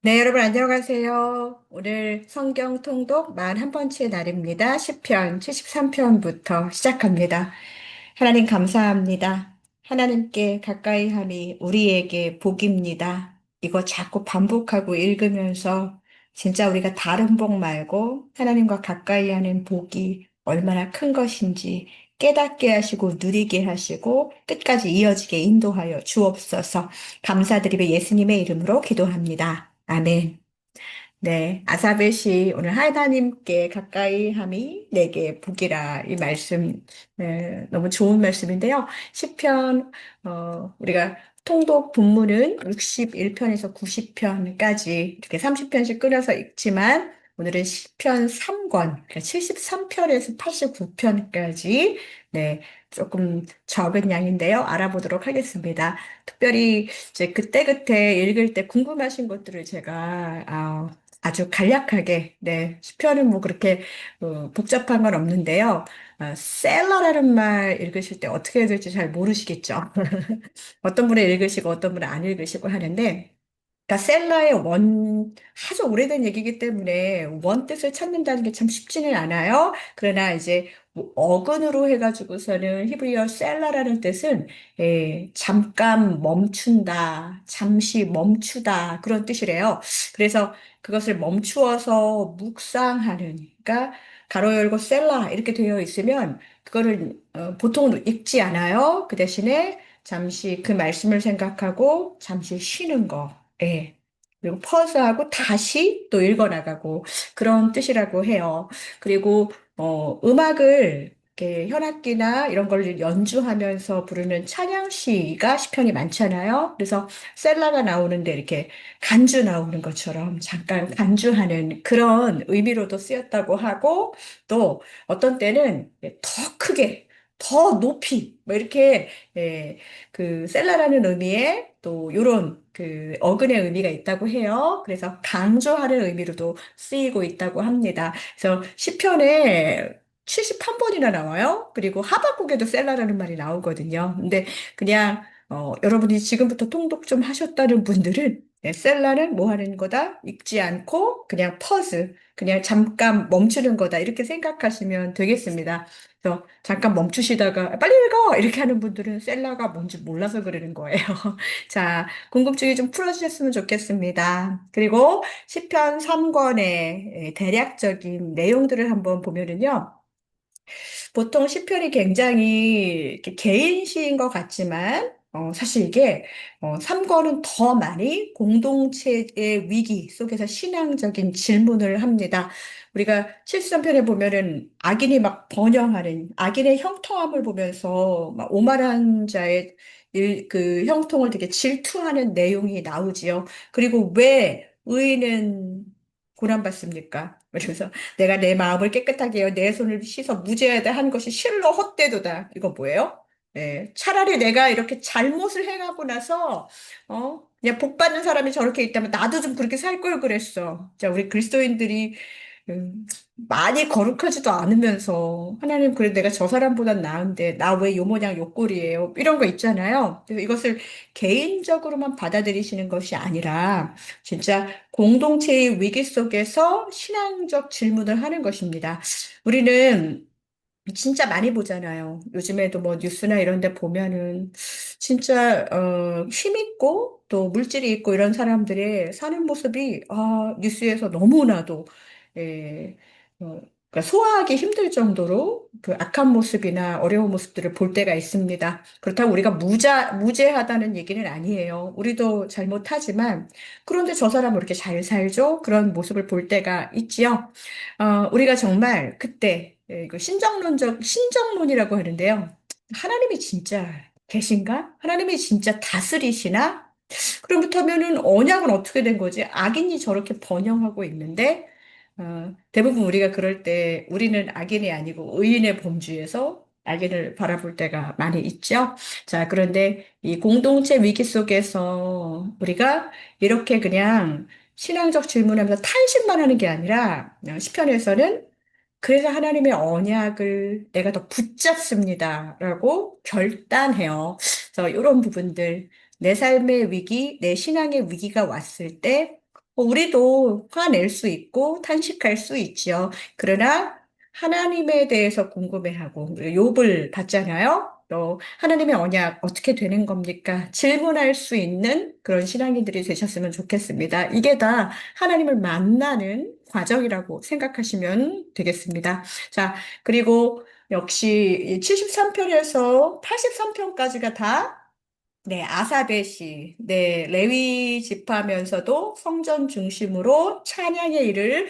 네, 여러분 안녕하세요. 오늘 성경 통독 41번째 날입니다. 시편 73편부터 시작합니다. 하나님 감사합니다. 하나님께 가까이 함이 우리에게 복입니다. 이거 자꾸 반복하고 읽으면서 진짜 우리가 다른 복 말고 하나님과 가까이 하는 복이 얼마나 큰 것인지 깨닫게 하시고 누리게 하시고 끝까지 이어지게 인도하여 주옵소서. 감사드리며 예수님의 이름으로 기도합니다. 아멘. 네, 아사벳이 오늘 하나님께 가까이 함이 내게 복이라 이 말씀 너무 좋은 말씀인데요. 시편 우리가 통독 본문은 61편에서 90편까지 이렇게 30편씩 끊어서 읽지만 오늘은 시편 3권, 그러니까 73편에서 89편까지 네, 조금 적은 양인데요. 알아보도록 하겠습니다. 특별히 이제 그때그때 읽을 때 궁금하신 것들을 제가 아주 간략하게, 네, 시편은 뭐 그렇게 복잡한 건 없는데요. 셀러라는 말 읽으실 때 어떻게 해야 될지 잘 모르시겠죠. 어떤 분은 읽으시고 어떤 분은 안 읽으시고 하는데, 그러니까 셀러의 아주 오래된 얘기이기 때문에 원 뜻을 찾는다는 게 참 쉽지는 않아요. 그러나 이제 뭐 어근으로 해가지고서는 히브리어 셀러라는 뜻은 잠깐 멈춘다, 잠시 멈추다 그런 뜻이래요. 그래서 그것을 멈추어서 묵상하는, 그러니까 가로 열고 셀라 이렇게 되어 있으면 그거를 보통 읽지 않아요. 그 대신에 잠시 그 말씀을 생각하고 잠시 쉬는 거. 예. 그리고 퍼스하고 다시 또 읽어나가고 그런 뜻이라고 해요. 그리고 음악을 이렇게 현악기나 이런 걸 연주하면서 부르는 찬양시가 시편이 많잖아요. 그래서 셀라가 나오는데 이렇게 간주 나오는 것처럼 잠깐 간주하는 그런 의미로도 쓰였다고 하고 또 어떤 때는 더 크게 더 높이 뭐 이렇게 그 셀라라는 의미에 또 요런 그 어근의 의미가 있다고 해요. 그래서 강조하는 의미로도 쓰이고 있다고 합니다. 그래서 시편에 71번이나 나와요. 그리고 하박국에도 셀라라는 말이 나오거든요. 근데 그냥 여러분이 지금부터 통독 좀 하셨다는 분들은 셀라는 뭐 하는 거다? 읽지 않고 그냥 퍼즈, 그냥 잠깐 멈추는 거다. 이렇게 생각하시면 되겠습니다. 그래서 잠깐 멈추시다가 빨리 읽어! 이렇게 하는 분들은 셀라가 뭔지 몰라서 그러는 거예요. 자, 궁금증이 좀 풀어주셨으면 좋겠습니다. 그리고 시편 3권의 대략적인 내용들을 한번 보면은요. 보통 시편이 굉장히 이렇게 개인 시인 것 같지만 사실 이게 3권은 더 많이 공동체의 위기 속에서 신앙적인 질문을 합니다. 우리가 73편에 보면은 악인이 막 번영하는 악인의 형통함을 보면서 막 오만한 자의 그 형통을 되게 질투하는 내용이 나오지요. 그리고 왜 의인은 고난받습니까? 그래서 내가 내 마음을 깨끗하게 해요. 내 손을 씻어 무죄하다 한 것이 실로 헛되도다. 이거 뭐예요? 네, 차라리 내가 이렇게 잘못을 행하고 나서, 그냥 복 받는 사람이 저렇게 있다면 나도 좀 그렇게 살 걸 그랬어. 자, 우리 그리스도인들이 많이 거룩하지도 않으면서 하나님 그래 내가 저 사람보단 나은데 나 왜 요 모양 요 꼴이에요 이런 거 있잖아요. 그래서 이것을 개인적으로만 받아들이시는 것이 아니라 진짜 공동체의 위기 속에서 신앙적 질문을 하는 것입니다. 우리는 진짜 많이 보잖아요. 요즘에도 뭐 뉴스나 이런 데 보면은 진짜 힘있고 또 물질이 있고 이런 사람들의 사는 모습이 뉴스에서 너무나도 예, 그러니까 소화하기 힘들 정도로 그 악한 모습이나 어려운 모습들을 볼 때가 있습니다. 그렇다고 우리가 무죄하다는 얘기는 아니에요. 우리도 잘못하지만 그런데 저 사람은 이렇게 잘 살죠? 그런 모습을 볼 때가 있지요. 우리가 정말 그때 그 신정론이라고 하는데요. 하나님이 진짜 계신가? 하나님이 진짜 다스리시나? 그렇다면은 언약은 어떻게 된 거지? 악인이 저렇게 번영하고 있는데 대부분 우리가 그럴 때 우리는 악인이 아니고 의인의 범주에서 악인을 바라볼 때가 많이 있죠. 자, 그런데 이 공동체 위기 속에서 우리가 이렇게 그냥 신앙적 질문하면서 탄식만 하는 게 아니라 시편에서는 그래서 하나님의 언약을 내가 더 붙잡습니다라고 결단해요. 그래서 이런 부분들 내 삶의 위기, 내 신앙의 위기가 왔을 때 우리도 화낼 수 있고 탄식할 수 있지요. 그러나 하나님에 대해서 궁금해하고 우리 욥을 봤잖아요. 또 하나님의 언약 어떻게 되는 겁니까? 질문할 수 있는 그런 신앙인들이 되셨으면 좋겠습니다. 이게 다 하나님을 만나는 과정이라고 생각하시면 되겠습니다. 자, 그리고 역시 73편에서 83편까지가 다 네, 아사베 시, 네, 레위 지파면서도 성전 중심으로 찬양의 일을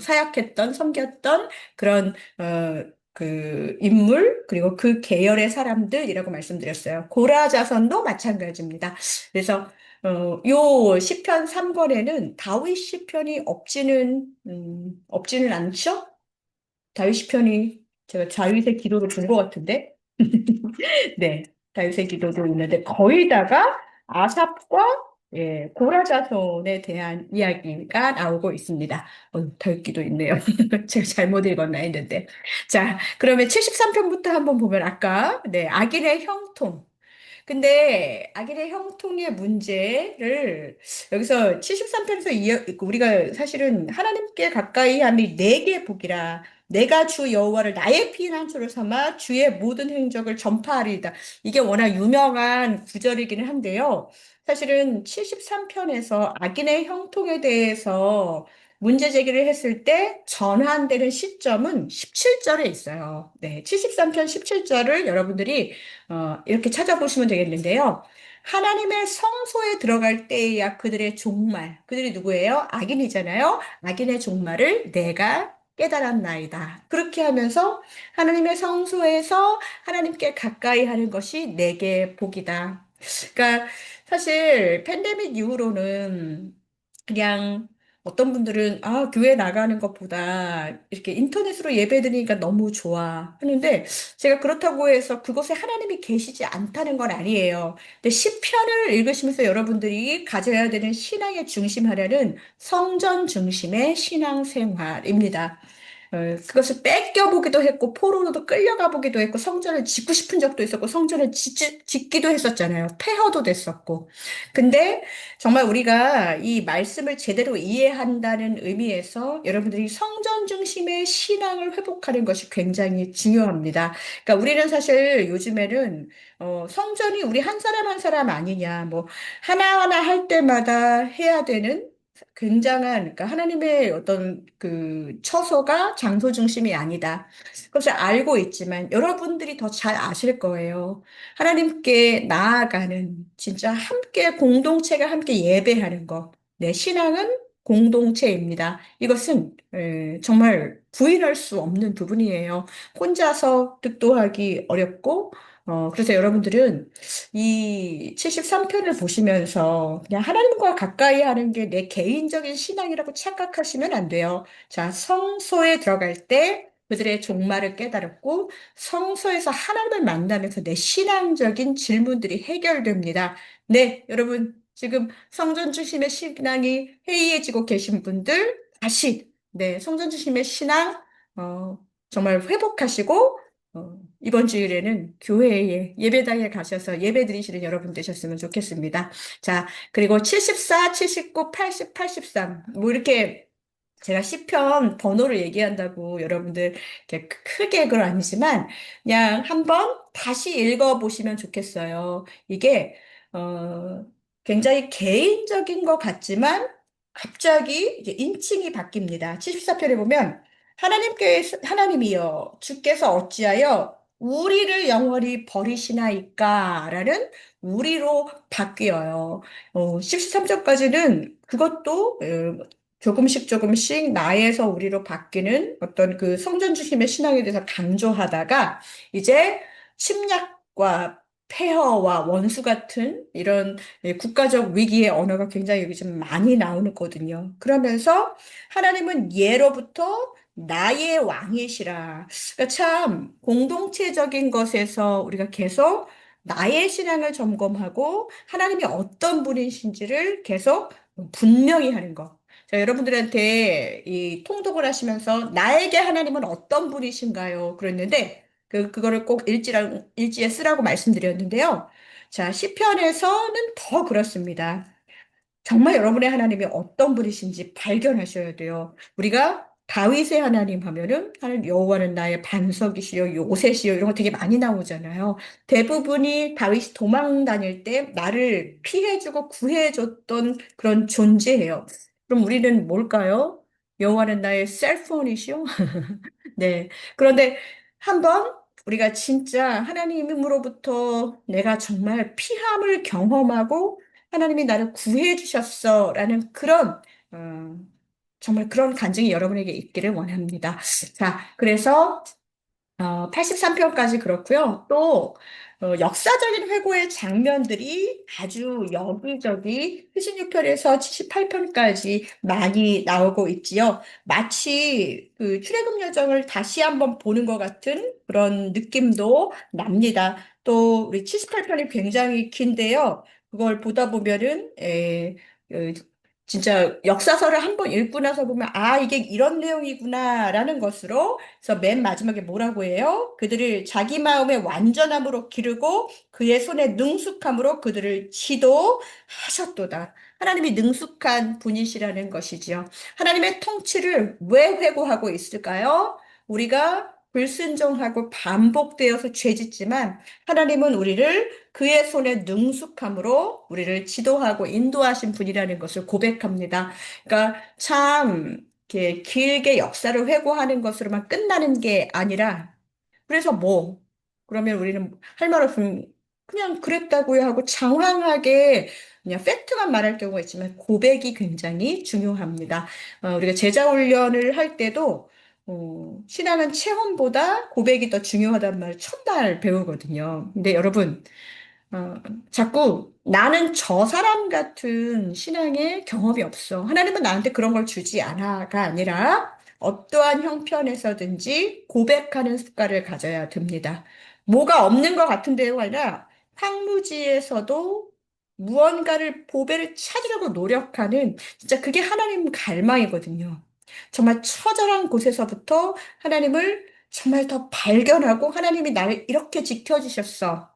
사역했던, 섬겼던 그런 그 인물 그리고 그 계열의 사람들이라고 말씀드렸어요. 고라 자손도 마찬가지입니다. 그래서 요 시편 3권에는 다윗 시편이 없지는 않죠? 다윗 시편이 제가 다윗의 기도를 본 것 같은데. 네, 다윗의 기도도 있는데 거의 다가 아삽과 고라 자손에 대한 이야기가 나오고 있습니다. 다윗 기도 있네요. 제가 잘못 읽었나 했는데. 자, 그러면 73편부터 한번 보면 아까 악인의 형통. 근데 악인의 형통의 문제를 여기서 73편에서 우리가 사실은 하나님께 가까이 함이 내게 복이라 내가 주 여호와를 나의 피난처로 삼아 주의 모든 행적을 전파하리이다. 이게 워낙 유명한 구절이기는 한데요. 사실은 73편에서 악인의 형통에 대해서 문제 제기를 했을 때 전환되는 시점은 17절에 있어요. 네, 73편 17절을 여러분들이 이렇게 찾아보시면 되겠는데요. 하나님의 성소에 들어갈 때야 그들의 종말, 그들이 누구예요? 악인이잖아요. 악인의 종말을 내가 깨달았나이다. 그렇게 하면서 하나님의 성소에서 하나님께 가까이 하는 것이 내게 복이다. 그러니까 사실 팬데믹 이후로는 그냥 어떤 분들은 교회 나가는 것보다 이렇게 인터넷으로 예배 드리니까 너무 좋아 하는데 제가 그렇다고 해서 그곳에 하나님이 계시지 않다는 건 아니에요. 근데 시편을 읽으시면서 여러분들이 가져야 되는 신앙의 중심 하나는 성전 중심의 신앙생활입니다. 그것을 뺏겨보기도 했고, 포로로도 끌려가 보기도 했고, 성전을 짓고 싶은 적도 있었고, 성전을 짓기도 했었잖아요. 폐허도 됐었고. 근데 정말 우리가 이 말씀을 제대로 이해한다는 의미에서 여러분들이 성전 중심의 신앙을 회복하는 것이 굉장히 중요합니다. 그러니까 우리는 사실 요즘에는 성전이 우리 한 사람 한 사람 아니냐, 뭐, 하나하나 할 때마다 해야 되는 굉장한, 그러니까 하나님의 어떤 그 처소가 장소 중심이 아니다. 그것을 알고 있지만 여러분들이 더 잘 아실 거예요. 하나님께 나아가는 진짜 함께 공동체가 함께 예배하는 것. 내 신앙은 공동체입니다. 이것은 정말 부인할 수 없는 부분이에요. 혼자서 득도하기 어렵고 그래서 여러분들은 이 73편을 보시면서 그냥 하나님과 가까이 하는 게 내 개인적인 신앙이라고 착각하시면 안 돼요. 자, 성소에 들어갈 때 그들의 종말을 깨달았고 성소에서 하나님을 만나면서 내 신앙적인 질문들이 해결됩니다. 네, 여러분 지금 성전 중심의 신앙이 해이해지고 계신 분들 다시 성전 중심의 신앙 정말 회복하시고 이번 주일에는 교회에 예배당에 가셔서 예배 드리시는 여러분 되셨으면 좋겠습니다. 자, 그리고 74, 79, 80, 83 뭐 이렇게 제가 시편 번호를 얘기한다고 여러분들 이렇게 크게 그건 아니지만 그냥 한번 다시 읽어보시면 좋겠어요. 이게 굉장히 개인적인 것 같지만 갑자기 이제 인칭이 바뀝니다. 74편에 보면 하나님이여 주께서 어찌하여 우리를 영원히 버리시나이까? 라는 우리로 바뀌어요. 13절까지는 그것도 조금씩 나에서 우리로 바뀌는 어떤 그 성전 중심의 신앙에 대해서 강조하다가 이제 침략과 폐허와 원수 같은 이런 국가적 위기의 언어가 굉장히 여기 좀 많이 나오거든요. 그러면서 하나님은 예로부터 나의 왕이시라. 그러니까 참 공동체적인 것에서 우리가 계속 나의 신앙을 점검하고 하나님이 어떤 분이신지를 계속 분명히 하는 것. 자, 여러분들한테 이 통독을 하시면서 나에게 하나님은 어떤 분이신가요? 그랬는데 그거를 꼭 일지에 쓰라고 말씀드렸는데요. 자, 시편에서는 더 그렇습니다. 정말 여러분의 하나님이 어떤 분이신지 발견하셔야 돼요. 우리가 다윗의 하나님 하면은 하나님 여호와는 나의 반석이시요 요새시요 이런 거 되게 많이 나오잖아요. 대부분이 다윗이 도망 다닐 때 나를 피해주고 구해줬던 그런 존재예요. 그럼 우리는 뭘까요? 여호와는 나의 셀폰이시요? 네. 그런데 한번 우리가 진짜 하나님으로부터 내가 정말 피함을 경험하고 하나님이 나를 구해 주셨어라는 그런 어, 정말 그런 간증이 여러분에게 있기를 원합니다. 자, 그래서 83편까지 그렇고요. 또 역사적인 회고의 장면들이 아주 여기저기 76편에서 78편까지 많이 나오고 있지요. 마치 그 출애굽 여정을 다시 한번 보는 것 같은 그런 느낌도 납니다. 또 우리 78편이 굉장히 긴데요. 그걸 보다 보면은 진짜 역사서를 한번 읽고 나서 보면 아 이게 이런 내용이구나라는 것으로 그래서 맨 마지막에 뭐라고 해요? 그들을 자기 마음의 완전함으로 기르고 그의 손에 능숙함으로 그들을 지도하셨도다. 하나님이 능숙한 분이시라는 것이지요. 하나님의 통치를 왜 회고하고 있을까요? 우리가 불순종하고 반복되어서 죄짓지만 하나님은 우리를 그의 손에 능숙함으로 우리를 지도하고 인도하신 분이라는 것을 고백합니다. 그러니까 참 이렇게 길게 역사를 회고하는 것으로만 끝나는 게 아니라 그래서 뭐 그러면 우리는 할 말 없으면 그냥 그랬다고요 하고 장황하게 그냥 팩트만 말할 경우가 있지만 고백이 굉장히 중요합니다. 우리가 제자 훈련을 할 때도 신앙은 체험보다 고백이 더 중요하단 말을 첫날 배우거든요. 근데 여러분 어, 자꾸 나는 저 사람 같은 신앙의 경험이 없어. 하나님은 나한테 그런 걸 주지 않아가 아니라 어떠한 형편에서든지 고백하는 습관을 가져야 됩니다. 뭐가 없는 것 같은데요, 아니라 황무지에서도 무언가를 보배를 찾으려고 노력하는 진짜 그게 하나님 갈망이거든요. 정말 처절한 곳에서부터 하나님을 정말 더 발견하고 하나님이 나를 이렇게 지켜주셨어.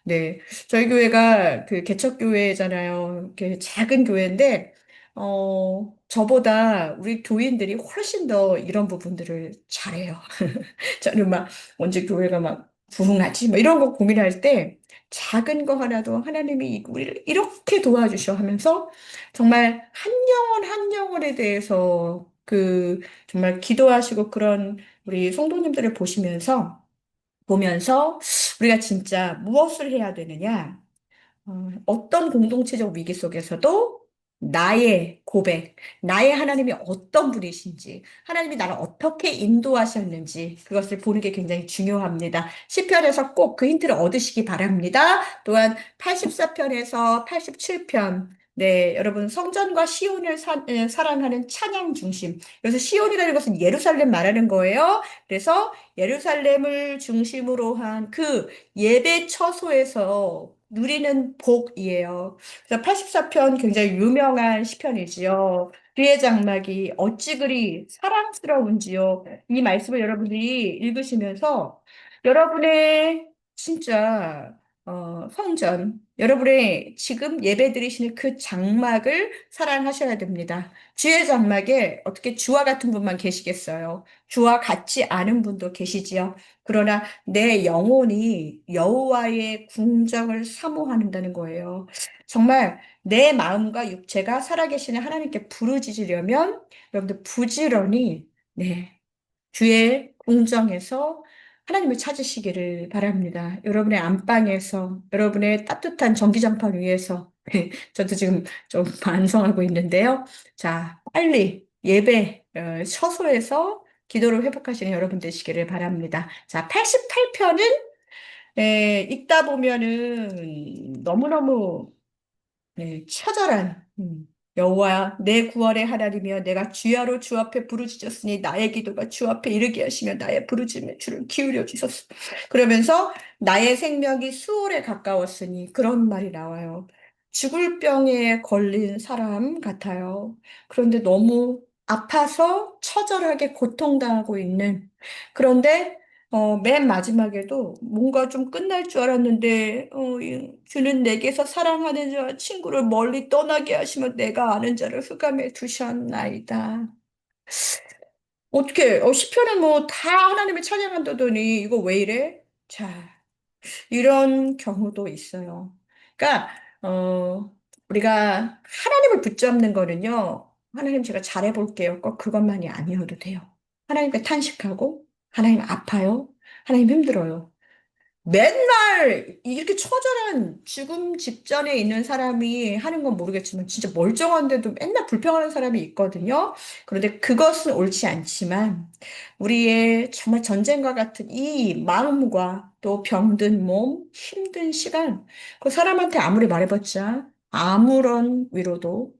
네. 저희 교회가 그 개척교회잖아요. 이렇게 작은 교회인데, 저보다 우리 교인들이 훨씬 더 이런 부분들을 잘해요. 저는 막 언제 교회가 막 부흥하지? 뭐 이런 거 고민할 때 작은 거 하나도 하나님이 우리를 이렇게 도와주셔 하면서 정말 한 영혼 한 영혼에 대해서 그 정말 기도하시고 그런 우리 성도님들을 보면서 우리가 진짜 무엇을 해야 되느냐? 어떤 공동체적 위기 속에서도 나의 고백, 나의 하나님이 어떤 분이신지, 하나님이 나를 어떻게 인도하셨는지, 그것을 보는 게 굉장히 중요합니다. 시편에서 꼭 그 힌트를 얻으시기 바랍니다. 또한 84편에서 87편, 네, 여러분, 성전과 시온을 사랑하는 찬양 중심. 그래서 시온이라는 것은 예루살렘 말하는 거예요. 그래서 예루살렘을 중심으로 한 그 예배 처소에서 누리는 복이에요. 그래서 84편 굉장히 유명한 시편이지요. 그의 장막이 어찌 그리 사랑스러운지요. 이 말씀을 여러분들이 읽으시면서 여러분의 진짜 성전, 여러분의 지금 예배 드리시는 그 장막을 사랑하셔야 됩니다. 주의 장막에 어떻게 주와 같은 분만 계시겠어요? 주와 같지 않은 분도 계시지요. 그러나 내 영혼이 여호와의 궁정을 사모한다는 거예요. 정말 내 마음과 육체가 살아계시는 하나님께 부르짖으려면 여러분들 부지런히 네, 주의 궁정에서 하나님을 찾으시기를 바랍니다. 여러분의 안방에서, 여러분의 따뜻한 전기장판 위에서, 저도 지금 좀 반성하고 있는데요. 자, 빨리 예배, 처소에서 기도를 회복하시는 여러분 되시기를 바랍니다. 자, 88편은 읽다 보면은 너무너무 네, 처절한 여호와 내 구원의 하나님이여 내가 주야로 주 앞에 부르짖었으니 나의 기도가 주 앞에 이르게 하시며 나의 부르짖음에 주를 기울여 주소서. 그러면서 나의 생명이 수월에 가까웠으니 그런 말이 나와요. 죽을 병에 걸린 사람 같아요. 그런데 너무 아파서 처절하게 고통당하고 있는 그런데 맨 마지막에도 뭔가 좀 끝날 줄 알았는데, 주는 내게서 사랑하는 자와 친구를 멀리 떠나게 하시면 내가 아는 자를 흑암에 두셨나이다. 어떻게, 시편은 뭐 다 하나님을 찬양한다더니 이거 왜 이래? 자, 이런 경우도 있어요. 그러니까, 우리가 하나님을 붙잡는 거는요, 하나님 제가 잘해볼게요. 꼭 그것만이 아니어도 돼요. 하나님께 탄식하고, 하나님 아파요. 하나님 힘들어요. 맨날 이렇게 처절한 죽음 직전에 있는 사람이 하는 건 모르겠지만 진짜 멀쩡한데도 맨날 불평하는 사람이 있거든요. 그런데 그것은 옳지 않지만 우리의 정말 전쟁과 같은 이 마음과 또 병든 몸, 힘든 시간, 그 사람한테 아무리 말해봤자 아무런 위로도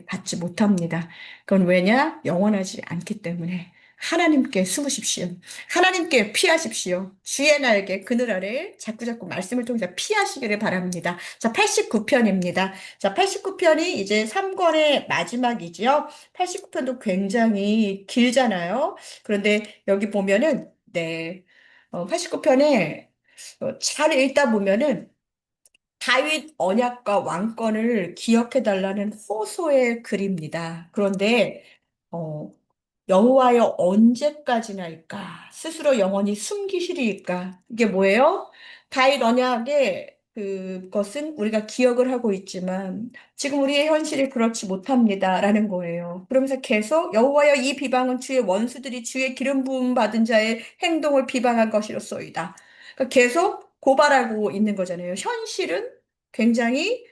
받지 못합니다. 그건 왜냐? 영원하지 않기 때문에. 하나님께 숨으십시오. 하나님께 피하십시오. 주의 날개 그늘 아래 자꾸자꾸 말씀을 통해서 피하시기를 바랍니다. 자, 89편입니다. 자, 89편이 이제 3권의 마지막이지요. 89편도 굉장히 길잖아요. 그런데 여기 보면은, 네, 89편에 잘 읽다 보면은 다윗 언약과 왕권을 기억해 달라는 호소의 글입니다. 그런데 어, 여호와여 언제까지나일까? 스스로 영원히 숨기시리이까? 이게 뭐예요? 다윗 언약의 그것은 우리가 기억을 하고 있지만 지금 우리의 현실이 그렇지 못합니다라는 거예요. 그러면서 계속 여호와여 이 비방은 주의 원수들이 주의 기름 부음 받은 자의 행동을 비방한 것이로소이다. 그러니까 계속 고발하고 있는 거잖아요. 현실은 굉장히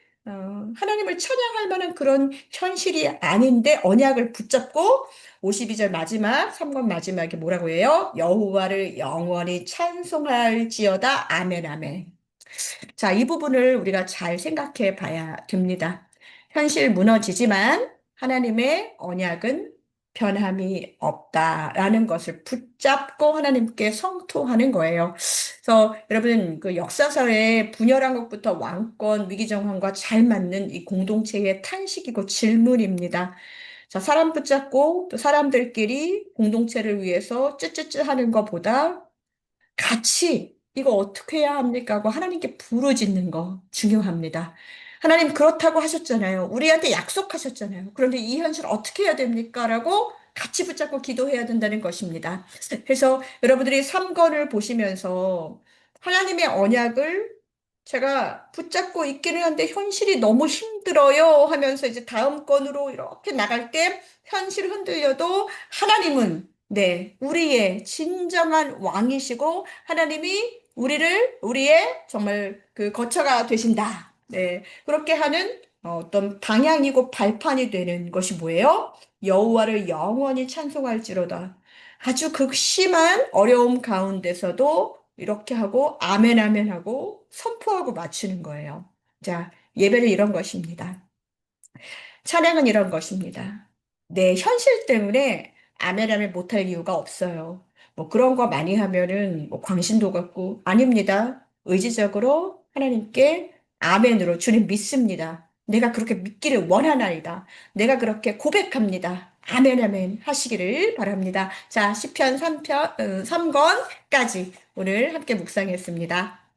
하나님을 찬양할 만한 그런 현실이 아닌데 언약을 붙잡고 52절 마지막, 3권 마지막에 뭐라고 해요? 여호와를 영원히 찬송할지어다. 아멘, 아멘. 자, 이 부분을 우리가 잘 생각해 봐야 됩니다. 현실 무너지지만 하나님의 언약은 변함이 없다라는 것을 붙잡고 하나님께 성토하는 거예요. 그래서 여러분, 그 역사사에 분열한 것부터 왕권, 위기 정황과 잘 맞는 이 공동체의 탄식이고 질문입니다. 자, 사람 붙잡고 또 사람들끼리 공동체를 위해서 쯔쯔쯔 하는 것보다 같이 이거 어떻게 해야 합니까? 하고 하나님께 부르짖는 거 중요합니다. 하나님 그렇다고 하셨잖아요. 우리한테 약속하셨잖아요. 그런데 이 현실 어떻게 해야 됩니까? 라고 같이 붙잡고 기도해야 된다는 것입니다. 그래서 여러분들이 3권을 보시면서 하나님의 언약을 제가 붙잡고 있기는 한데 현실이 너무 힘들어요 하면서 이제 다음 건으로 이렇게 나갈 때 현실 흔들려도 하나님은 네, 우리의 진정한 왕이시고 하나님이 우리의 정말 그 거처가 되신다. 네, 그렇게 하는 어떤 방향이고 발판이 되는 것이 뭐예요? 여호와를 영원히 찬송할지로다. 아주 극심한 어려움 가운데서도 이렇게 하고 아멘 아멘 하고 선포하고 마치는 거예요. 자, 예배는 이런 것입니다. 찬양은 이런 것입니다. 내 현실 때문에 아멘아멘 못할 이유가 없어요. 뭐 그런 거 많이 하면은 뭐 광신도 같고 아닙니다. 의지적으로 하나님께 아멘으로 주님 믿습니다. 내가 그렇게 믿기를 원하나이다. 내가 그렇게 고백합니다. 아멘 아멘 하시기를 바랍니다. 자, 시편 3편, 3권까지 오늘 함께 묵상했습니다.